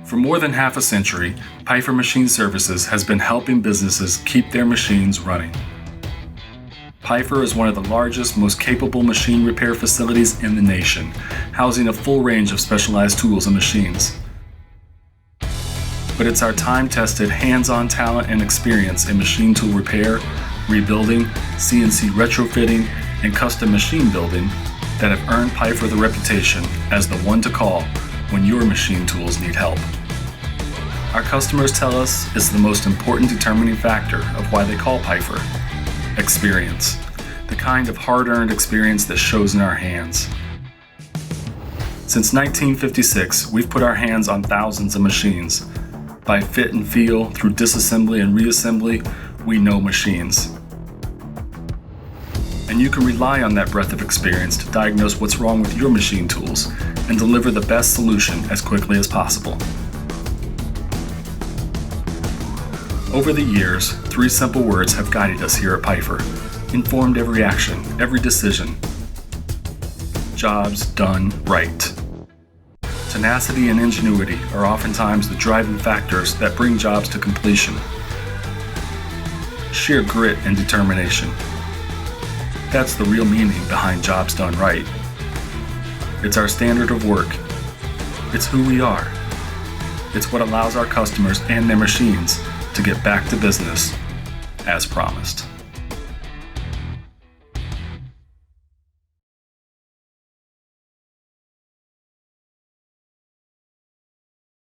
For more than half a century, Peiffer Machine Services has been helping businesses keep their machines running. Peiffer is one of the largest, most capable machine repair facilities in the nation, housing a full range of specialized tools and machines. But it's our time-tested, hands-on talent and experience in machine tool repair, rebuilding, CNC retrofitting, and custom machine building that have earned Peiffer the reputation as the one to call when your machine tools need help. Our customers tell us it's the most important determining factor of why they call Peiffer: experience, the kind of hard-earned experience that shows in our hands. Since 1956, we've put our hands on thousands of machines. By fit and feel, through disassembly and reassembly, we know machines. And you can rely on that breadth of experience to diagnose what's wrong with your machine tools and deliver the best solution as quickly as possible. Over the years, 3 simple words have guided us here at Peiffer, informed every action, every decision. Jobs done right. Tenacity and ingenuity are oftentimes the driving factors that bring jobs to completion. Sheer grit and determination. That's the real meaning behind jobs done right. It's our standard of work. It's who we are. It's what allows our customers and their machines to get back to business as promised.